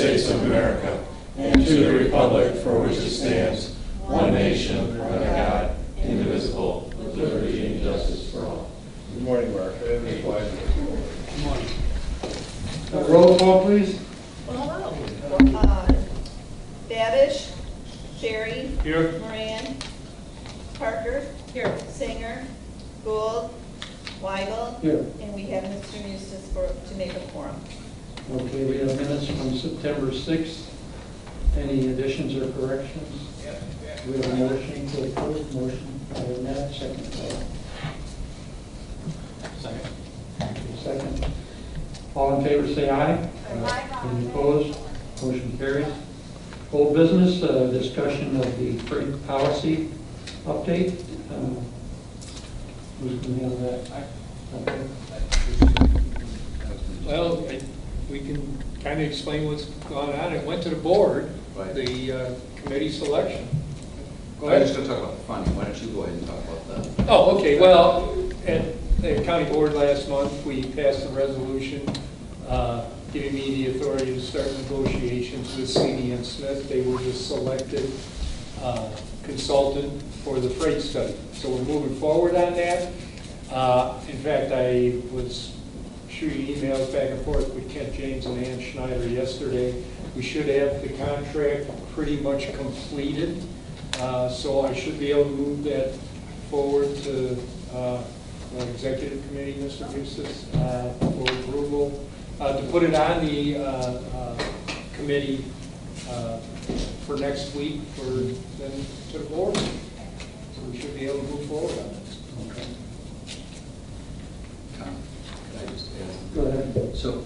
States of America and to the republic for which it stands, one nation, under God, indivisible, with liberty and justice for all. Good morning, Mark. Good morning. Roll call, please. Well, hello. Babish, Sherry, Here. Moran, Parker, here, Singer, Gould, Weigel, Here. and we have Mr. Eustace to make a quorum. Okay, we have minutes from September 6th. Any additions or corrections? We have a motion to approve. Motion by Nat, second by Second. All in favor say aye. Aye. Any opposed? Motion carries. Old business, discussion of the freight policy update. Who's going to handle that? Okay. Well, we can kind of explain what's gone on. It went to the board, Right. the committee selection. Go I was ahead. just going to talk about the funding. Why don't you go ahead and talk about that? Oh, okay. Well, at the county board last month, we passed a resolution giving me the authority to start negotiations with C.D. and Smith. They were the selected consultant for the freight study. So we're moving forward on that. In fact, I was shooting emails back and forth with Kent James and Ann Schneider yesterday. We should have the contract pretty much completed. So I should be able to move that forward to the executive committee, Mr. Eustace, for approval, to put it on the committee for next week, for then to the board. So we should be able to move forward on this. Okay. Tom, can I just add? Go ahead. So,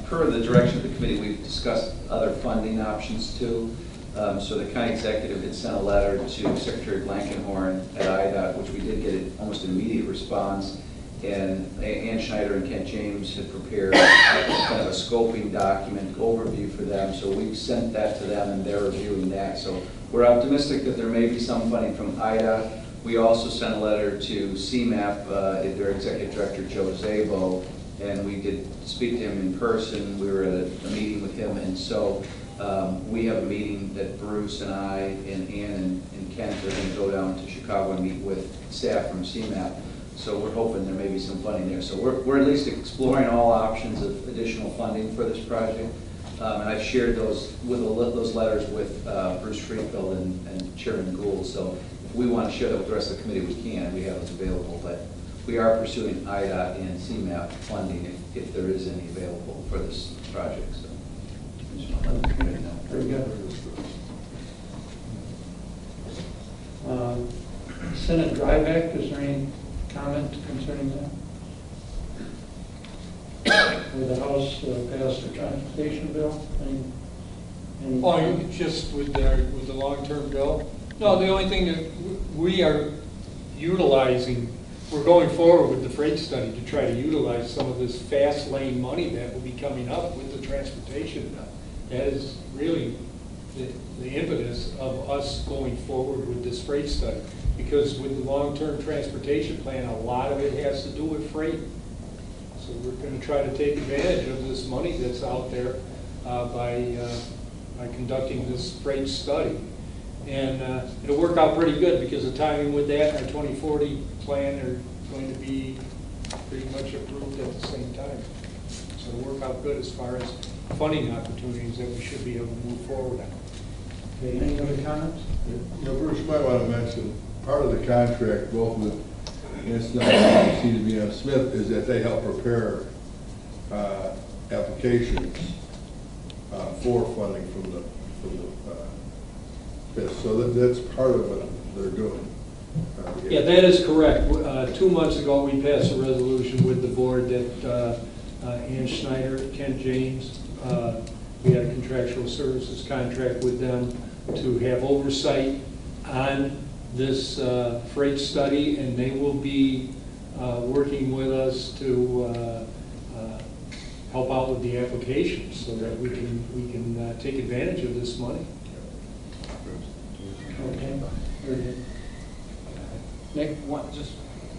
per the direction of the committee, we've discussed other funding options too. So the county executive had sent a letter to Secretary Blankenhorn at IDOT, which we did get almost an immediate response. And Ann Schneider and Kent James had prepared kind of a scoping document overview for them. So we've sent that to them and they're reviewing that. So we're optimistic that there may be some funding from IDOT. We also sent a letter to CMAP, their executive director, Joe Zabo, and we did speak to him in person. We were at a meeting with him, and so we have a meeting that Bruce and I and Ann and Kent are going to go down to Chicago and meet with staff from CMAP. So we're hoping there may be some funding there. So we're at least exploring all options of additional funding for this project. And I've shared those letters with Bruce Friedfeld and Chairman Gould. So if we want to share that with the rest of the committee, we can. We have those available. But we are pursuing IDOT and CMAP funding if there is any available for this project. So I just want to let the committee know. Very good. Senate Drive Act, is there any comment concerning that? Will the House pass the transportation bill? Any Oh, just with the long-term bill? No, the only thing that we are utilizing, we're going forward with the freight study to try to utilize some of this fast lane money that will be coming up with the transportation bill. That is really the impetus of us going forward with this freight study. Because with the long-term transportation plan, a lot of it has to do with freight. So we're going to try to take advantage of this money that's out there by conducting this freight study. And it'll work out pretty good because the timing with that and our 2040 plan are going to be pretty much approved at the same time. So it'll work out good as far as funding opportunities that we should be able to move forward on. Okay, any other comments? Bruce, you might want to mention, part of the contract, both with CDB and Smith, is that they help prepare applications for funding from the FIS. So that's part of what they're doing. Yeah, that is correct. 2 months ago, we passed a resolution with the board that Ann Schneider, Kent James, we had a contractual services contract with them to have oversight on this freight study, and they will be working with us to help out with the applications so that we can take advantage of this money. Okay. Very good. Nick? Just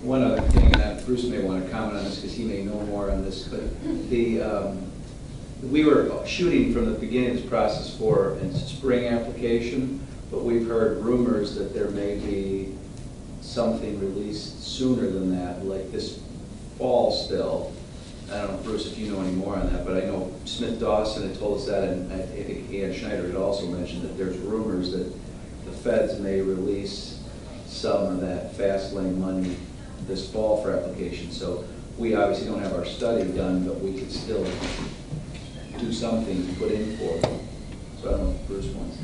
one other thing, and Bruce may want to comment on this because he may know more on this, but We were shooting from the beginning of this process for a spring application, but we've heard rumors that there may be something released sooner than that, like this fall still. I don't know, Bruce, if you know any more on that, but I know Smith Dawson had told us that, and I think Ann Schneider had also mentioned that there's rumors that the feds may release some of that fast lane money this fall for application. So we obviously don't have our study done, but we could still do something to put in for them. So I don't know if Bruce wants to.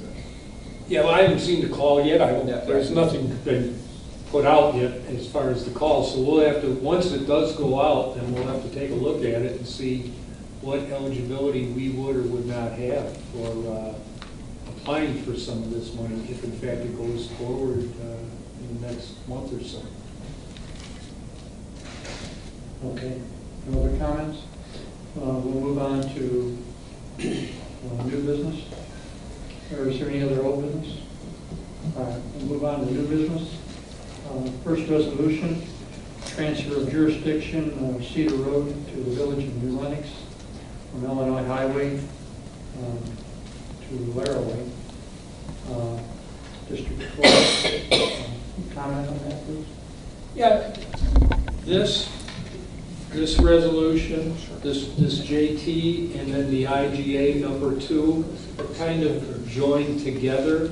Yeah, well, I haven't seen the call yet. Yeah. There's nothing been put out yet as far as the call. So we'll have to, once it does go out, then we'll have to take a look at it and see what eligibility we would or would not have for applying for some of this money, if in fact it goes forward in the next month or so. Okay, no other comments? We'll move on to new business. Or is there any other old business? All right, we'll move on to new business. First resolution, transfer of jurisdiction of Cedar Road to the Village of New Lenox from Illinois Highway to Laraway. District 12. Comment on that, please? Yeah, this resolution, this JT, and then the IGA number 2 are kind of joined together.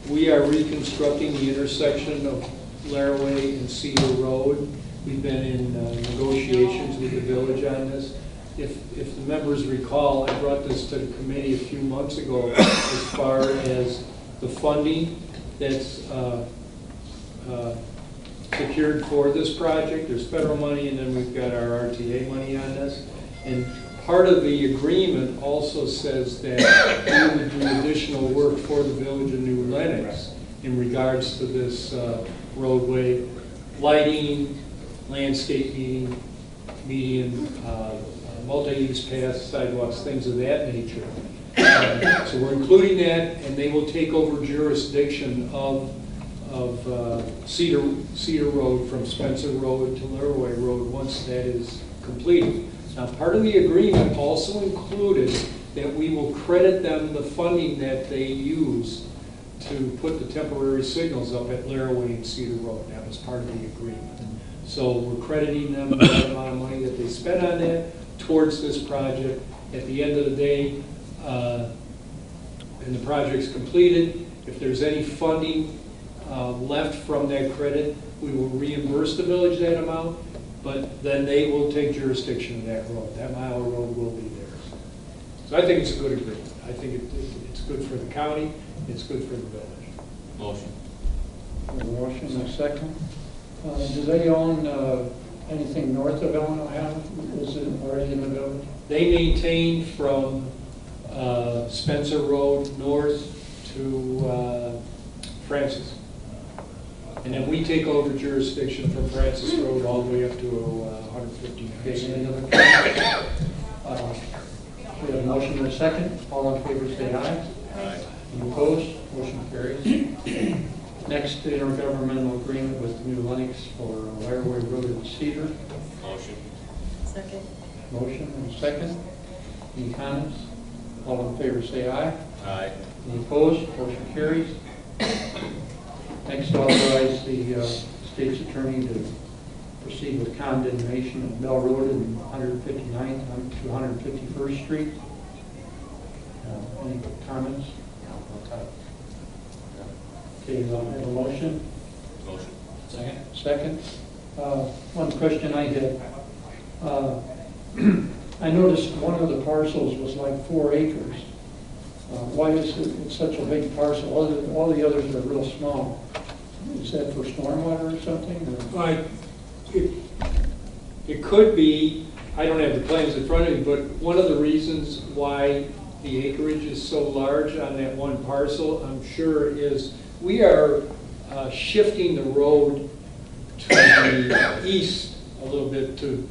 We are reconstructing the intersection of Laraway and Cedar Road. We've been in negotiations with the village on this. If the members recall, I brought this to the committee a few months ago as far as the funding that's secured for this project. There's federal money, and then we've got our RTA money on this. And part of the agreement also says that we would do additional work for the Village of New Lenox in regards to this roadway, lighting, landscaping, median, multi-use paths, sidewalks, things of that nature. So we're including that, and they will take over jurisdiction of Cedar Road from Spencer Road to Laraway Road once that is completed. Now, part of the agreement also included that we will credit them the funding that they use to put the temporary signals up at Laraway and Cedar Road. That was part of the agreement. So we're crediting them the amount of money that they spent on that towards this project. At the end of the day, and the project's completed, if there's any funding left from that credit, we will reimburse the village that amount, but then they will take jurisdiction of that road. That mile of road will be theirs. So I think it's a good agreement. I think it's good for the county, it's good for the village. Motion. A motion and a second. Do they own anything north of Illinois? Is it already in the village? They maintain from Spencer Road north to Francis. And then we take over jurisdiction from Francis Road all the way up to 159th Okay, Street. any other comments? We have a motion and a second. All in favor say aye. Aye. Any opposed? Motion carries. Next, the intergovernmental agreement with New Lenox for Laraway Road and Cedar. Motion. Second. Motion and a second. Any comments? All in favor say aye. Aye. Any opposed? Motion carries. Next, authorize the state's attorney to proceed with condemnation of Bell Road and 159th to 151st Street. Any comments? Okay, I'll have a motion. Motion. Second. One question I had. I noticed one of the parcels was like 4 acres. Why is it such a big parcel? All the others are real small. Is that for stormwater or something? Or? It could be, I don't have the plans in front of me, but one of the reasons why the acreage is so large on that one parcel, I'm sure, is we are shifting the road to the east a little bit to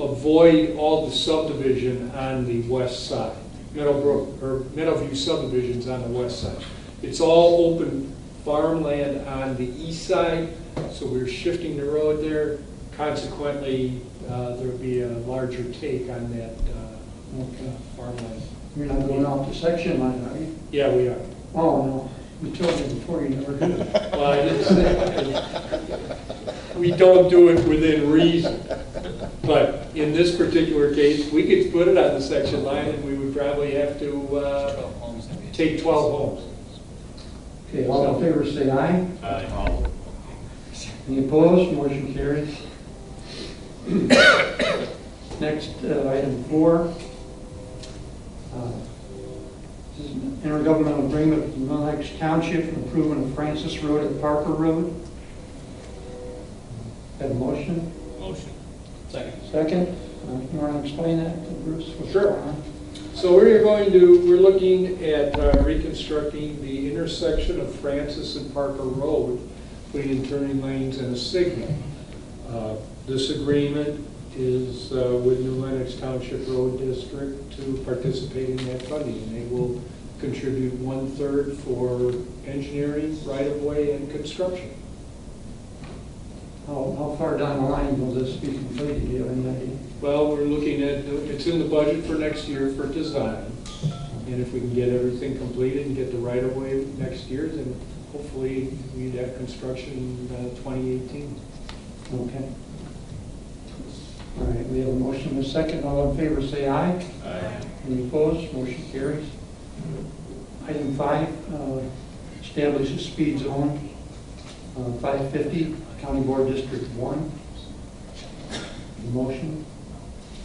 avoid all the subdivision on the west side. Meadowview subdivisions on the west side. It's all open farmland on the east side, so we're shifting the road there. Consequently, there'll be a larger take on that Okay. farmland. You're not going out to section line, are you? Yeah, we are. Oh, no. You told me before you never did it. Well, I didn't say, we don't do it within reason. But in this particular case, we could put it on the section line and we would probably have to take 12 homes. Okay, all in favor, say aye. Aye. Any opposed? Motion carries. Next, item 4. This is an intergovernmental agreement with New Lenox Township for improvement of Francis Road and Parker Road. Have a motion? Motion. Second. Second. You want to explain that to Bruce? What's Sure. going on? So we're looking at reconstructing the intersection of Francis and Parker Road, putting in turning lanes and a signal. This agreement is with New Lenox Township Road District to participate in that funding. And they will contribute 1/3 for engineering, right-of-way, and construction. How far down the line will this be completed? Do you have any idea? Well, we're looking at, it's in the budget for next year for design. And if we can get everything completed and get the right-of-way next year, then hopefully we'd have construction in 2018. Okay. All right, we have a motion and a second. All in favor, say aye. Aye. Any opposed? Motion carries. Item 5, establish a speed zone, 550, County Board District 1. Motion.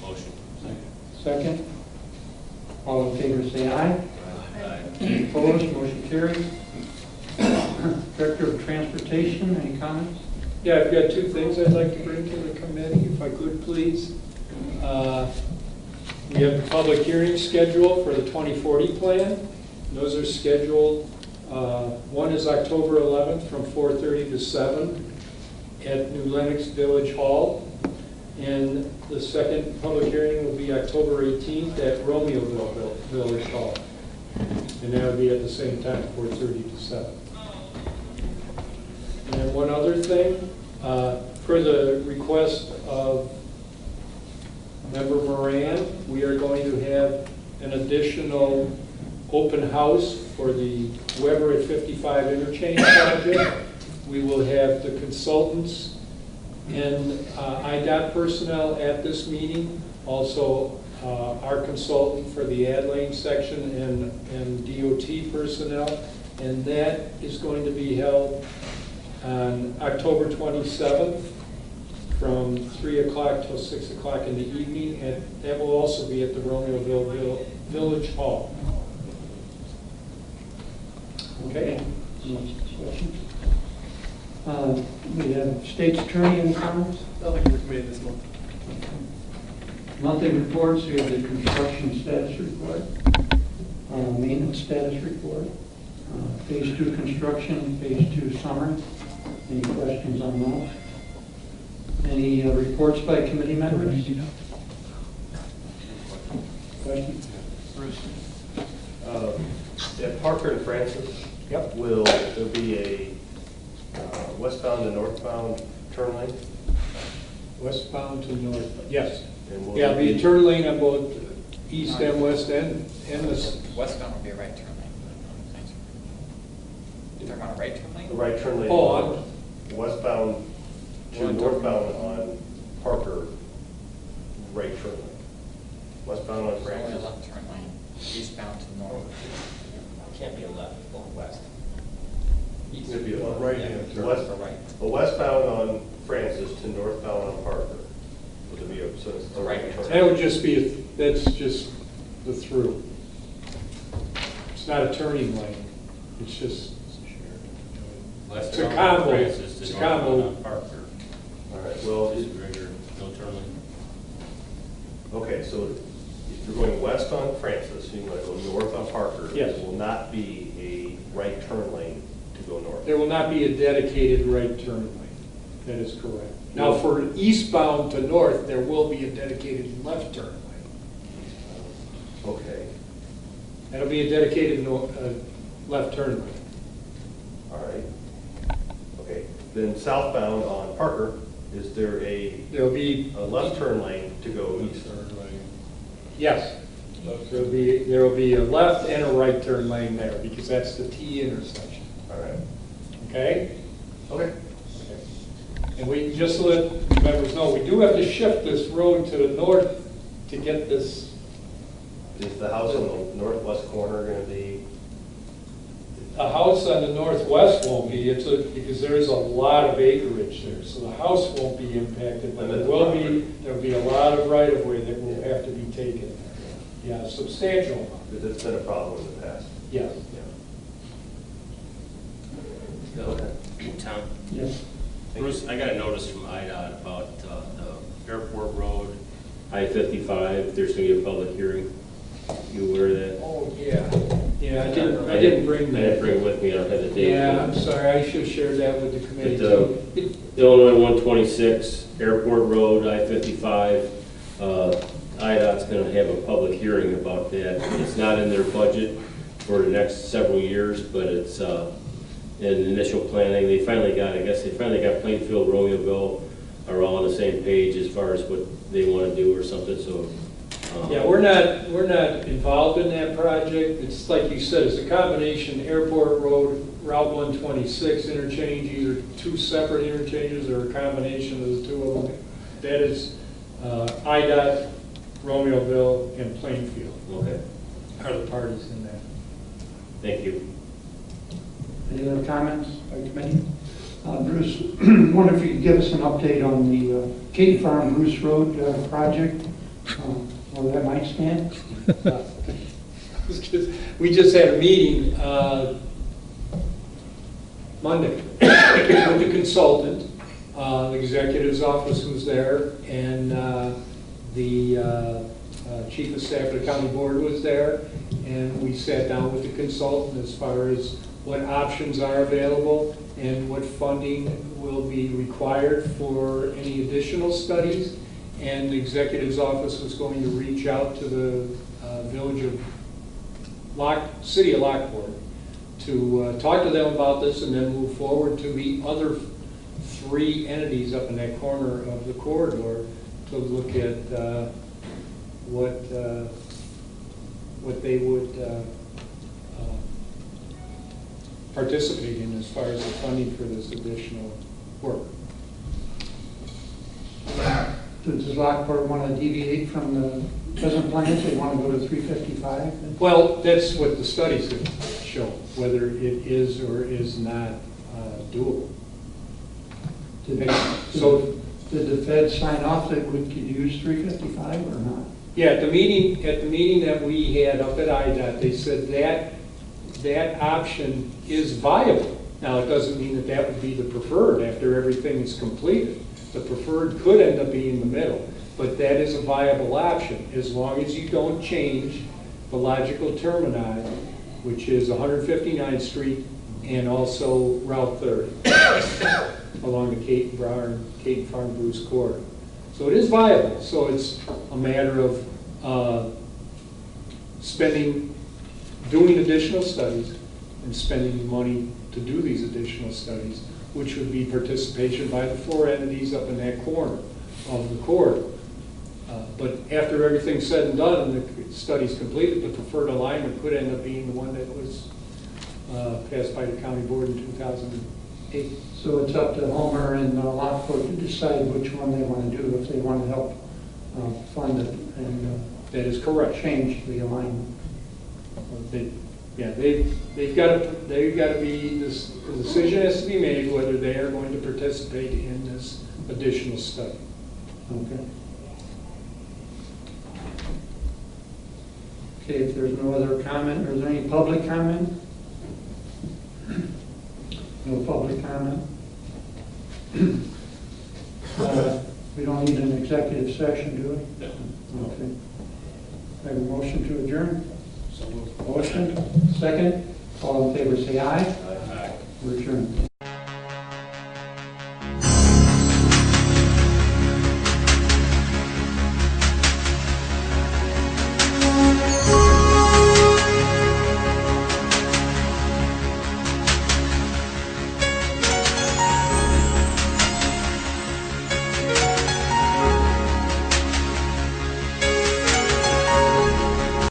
Motion. Second. Second. All in favor, say aye. Aye. Any opposed? Motion carries. Director of Transportation, any comments? Yeah, I've got 2 things I'd like to bring to the committee, if I could, please. We have the public hearing scheduled for the 2040 plan. Those are scheduled, one is October 11th from 4:30 to 7 at New Lenox Village Hall. And the second public hearing will be October 18th at Romeoville Village Hall. And that will be at the same time, 4:30 to 7. And one other thing, per the request of Member Moran, we are going to have an additional open house for the Weber at 55 interchange project. We will have the consultants and IDOT personnel at this meeting, also our consultant for the ad lane section and DOT personnel, and that is going to be held on October 27th from 3 o'clock till 6 o'clock in the evening, and that will also be at the Romeoville Village Hall. Okay? Questions? We have State's Attorney, any comments? Nothing for committee this month. Monthly reports, we have the construction status report, maintenance status report, Phase 2 construction, Phase 2 summary. Any questions on those? Any reports by committee members? Questions? Bruce? At Parker and Francis, Yep. will there be a westbound and northbound turn lane? Westbound to north, yes. And will Yeah, there be a be- turn lane on both east and west end, and this, Westbound would be a right turn lane. You're talking about a right turn A lane? right turn lane? Oh, on westbound to One turn. northbound on Parker, right turn lane. Westbound on There's only a Francis. left turn lane, eastbound to north. Can't be a left, going west. It'd be a right-hand turn. West, Or right. a westbound on Francis to northbound on Parker. Would it be a, so it's a right turn? that would just be, that's just the through. It's not a turning lane, it's just, it's a combo. It's a combo. Parker. All right, well, Is regular, no turn lane. okay, so if you're going west on Francis, you want to go north on Parker. Yes. It will not be a right turn lane to go north. There will not be a dedicated right turn lane. That is correct. Now, for eastbound to north, there will be a dedicated left turn lane. Okay, That'll be a dedicated left turn lane. all right. Okay, then southbound on Parker, is there There'll be, a left turn lane to go east? yes, There will be a left and a right turn lane there, because that's the T intersection, All right. okay? Okay. And we, just to let members know, we do have to shift this road to the north to get this. Is the house on the northwest corner going to be? A house on the northwest won't be, because there is a lot of acreage there, so the house won't be impacted, but there'll be a lot of right-of-way that will have to be taken. Yeah, substantial amount. Because it's been a problem in the past. Yeah. Yeah. Okay. Tom? Yes. Bruce, I got a notice from IDOT about the airport road, I-55, there's going to be a public hearing. You aware of that? Oh, yeah. Yeah, I didn't bring that. I didn't bring it with me, I don't have the date. Yeah, I'm sorry, I should have shared that with the committee But, too. Illinois 126, Airport Road, I-55, IDOT's going to have a public hearing about that. It's not in their budget for the next several years, but it's in initial planning. They finally got Plainfield, Romeoville are all on the same page as far as what they want to do or something, so. Yeah, we're not involved in that project. It's like you said, it's a combination Airport Road, Route 126 interchange, either two separate interchanges or a combination of the two of them. That is IDOT, Romeoville, and Plainfield Okay, are the parties in that. thank you. Any other comments by committee? Bruce, wonder if you could give us an update on the Cape Farm Bruce Road project, where that might stand? We just had a meeting Monday with the consultant. The executive's office was there, and the chief of staff of the county board was there, and we sat down with the consultant as far as what options are available and what funding will be required for any additional studies. And the executive's office was going to reach out to the city of Lockport to talk to them about this and then move forward to the other three entities up in that corner of the corridor to look at what they would participate in as far as the funding for this additional work. Does Lockport want to deviate from the present plans? They want to go to 355? Well, that's what the studies have shown, whether it is or is not doable. So, did the Fed sign off that we could use 355 or not? yeah, at the meeting that we had up at IDOT, they said that option is viable. Now, it doesn't mean that that would be the preferred after everything is completed. The preferred could end up being the middle, but that is a viable option as long as you don't change the logical termini, which is 159th Street and also Route 30 along the Cape Farm Bruce corridor. So it is viable. So it's a matter of doing additional studies and spending money to do these additional studies, which would be participation by the four entities up in that corner of the corridor. But after everything's said and done and the study's completed, the preferred alignment could end up being the one that was passed by the county board in 2008. So it's up to Homer and Lockport to decide which one they want to do, if they want to help fund it and That is correct. change the alignment. They've got to be, the decision has to be made whether they are going to participate in this additional study. Okay. Okay, if there's no other comment, or is there any public comment? No public comment? We don't need an executive session, do we? No. Okay. I have a motion to adjourn? Motion, second. All in favor, say aye. Aye. We're adjourned.